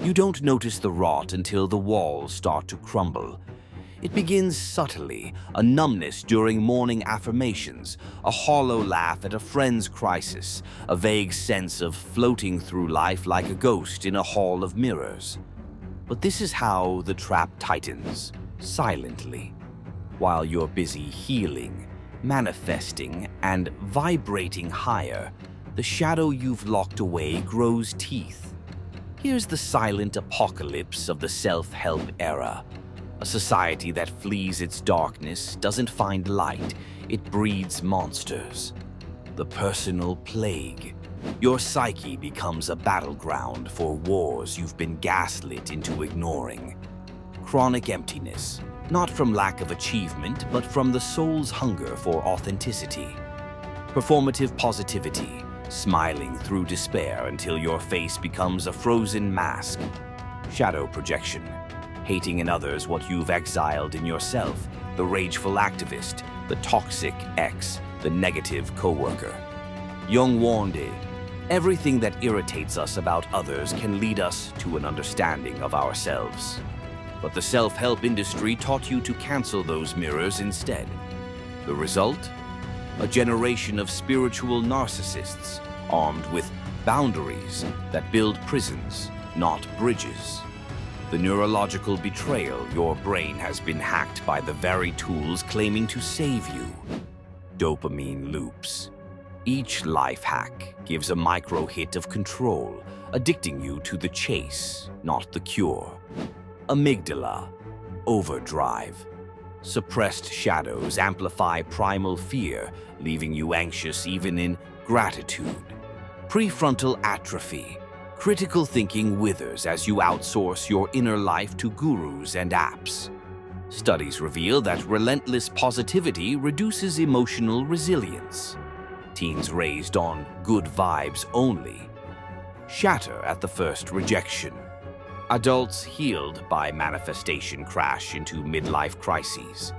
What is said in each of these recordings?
You don't notice the rot until the walls start to crumble. It begins subtly, a numbness during morning affirmations, a hollow laugh at a friend's crisis, a vague sense of floating through life like a ghost in a hall of mirrors. But this is how the trap tightens, silently. While you're busy healing, manifesting, and vibrating higher, the shadow you've locked away grows teeth. Here's the silent apocalypse of the self-help era. A society that flees its darkness doesn't find light, it breeds monsters. The personal plague. Your psyche becomes a battleground for wars you've been gaslit into ignoring. Chronic emptiness, not from lack of achievement, but from the soul's hunger for authenticity. Performative positivity, smiling through despair until your face becomes a frozen mask. Shadow projection, hating in others what you've exiled in yourself, the rageful activist, the toxic ex, the negative coworker. Jung warned it, everything that irritates us about others can lead us to an understanding of ourselves. But the self-help industry taught you to cancel those mirrors instead. The result? A generation of spiritual narcissists armed with boundaries that build prisons, not bridges. The neurological betrayal, your brain has been hacked by the very tools claiming to save you. Dopamine loops. Each life hack gives a micro hit of control, addicting you to the chase, not the cure. Amygdala, overdrive. Suppressed shadows amplify primal fear, leaving you anxious even in gratitude. Prefrontal atrophy. Critical thinking withers as you outsource your inner life to gurus and apps. Studies reveal that relentless positivity reduces emotional resilience. Teens raised on good vibes only shatter at the first rejection. Adults healed by manifestation crash into midlife crises.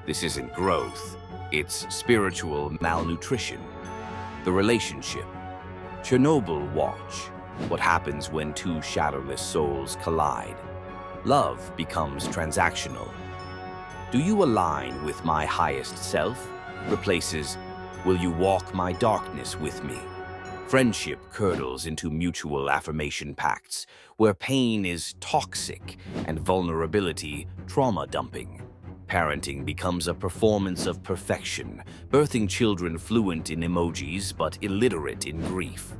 This isn't growth, it's spiritual malnutrition. The relationship. Chernobyl watch. What happens when two shadowless souls collide? Love becomes transactional. Do you align with my highest self? Replaces, will you walk my darkness with me? Friendship curdles into mutual affirmation pacts, where pain is toxic and vulnerability trauma dumping. Parenting becomes a performance of perfection, birthing children fluent in emojis but illiterate in grief.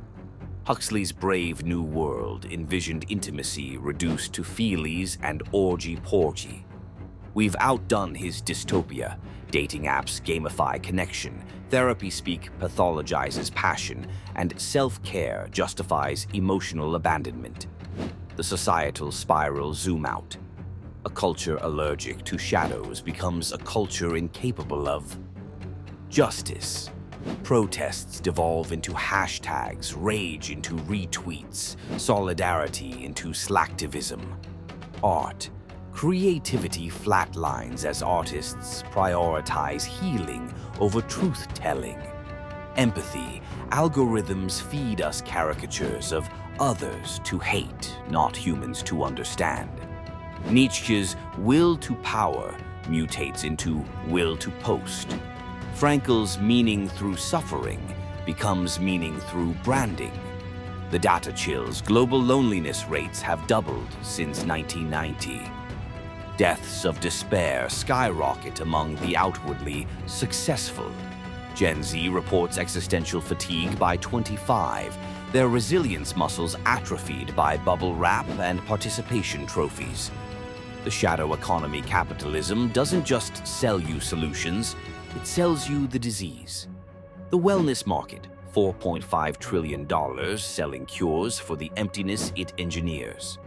Huxley's Brave New World envisioned intimacy reduced to feelies and orgy-porgy. We've outdone his dystopia. Dating apps gamify connection, therapy speak pathologizes passion, and self-care justifies emotional abandonment. The societal spiral zoom out. A culture allergic to shadows becomes a culture incapable of justice. Protests devolve into hashtags, rage into retweets, solidarity into slacktivism. Art. Creativity flatlines as artists prioritize healing over truth-telling. Empathy. Algorithms feed us caricatures of others to hate, not humans to understand. Nietzsche's will to power mutates into will to post. Frankl's meaning through suffering becomes meaning through branding. The data chills, global loneliness rates have doubled since 1990. Deaths of despair skyrocket among the outwardly successful. Gen Z reports existential fatigue by 25, their resilience muscles atrophied by bubble wrap and participation trophies. The shadow economy capitalism doesn't just sell you solutions, it sells you the disease. The wellness market, $4.5 trillion selling cures for the emptiness it engineers.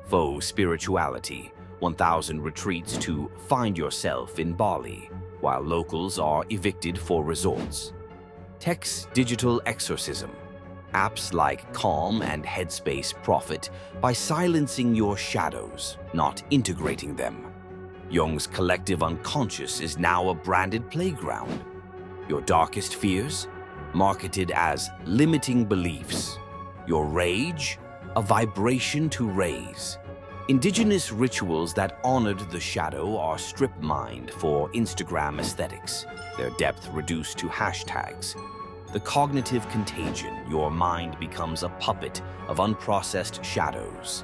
Faux spirituality, 1,000 retreats to find yourself in Bali, while locals are evicted for resorts. Tech's digital exorcism. Apps like Calm and Headspace profit by silencing your shadows, not integrating them. Jung's collective unconscious is now a branded playground. Your darkest fears, marketed as limiting beliefs. Your rage, a vibration to raise. Indigenous rituals that honored the shadow are strip-mined for Instagram aesthetics, their depth reduced to hashtags. The cognitive contagion, your mind becomes a puppet of unprocessed shadows.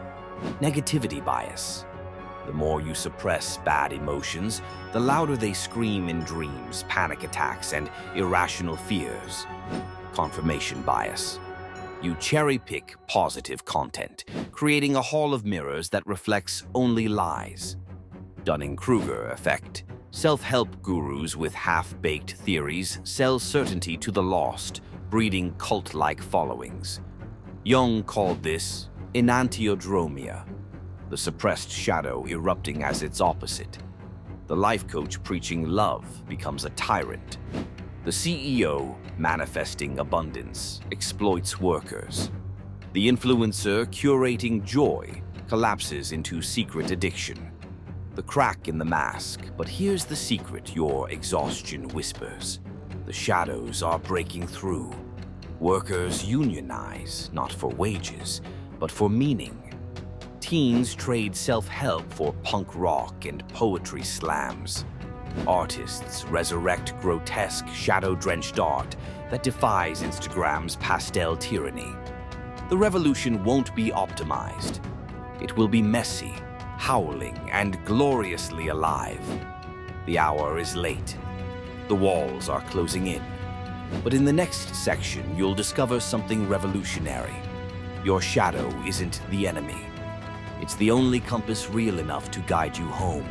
Negativity bias. The more you suppress bad emotions, the louder they scream in dreams, panic attacks, and irrational fears. Confirmation bias. You cherry-pick positive content, creating a hall of mirrors that reflects only lies. Dunning-Kruger effect. Self-help gurus with half-baked theories sell certainty to the lost, breeding cult-like followings. Jung called this Enantiodromia, the suppressed shadow erupting as its opposite. The life coach preaching love becomes a tyrant. The CEO, manifesting abundance, exploits workers. The influencer, curating joy, collapses into secret addiction. The crack in the mask, but here's the secret your exhaustion whispers. The shadows are breaking through. Workers unionize, not for wages, but for meaning. Teens trade self-help for punk rock and poetry slams. Artists resurrect grotesque, shadow-drenched art that defies Instagram's pastel tyranny. The revolution won't be optimized. It will be messy, howling, and gloriously alive. The hour is late. The walls are closing in. But in the next section, you'll discover something revolutionary. Your shadow isn't the enemy. It's the only compass real enough to guide you home.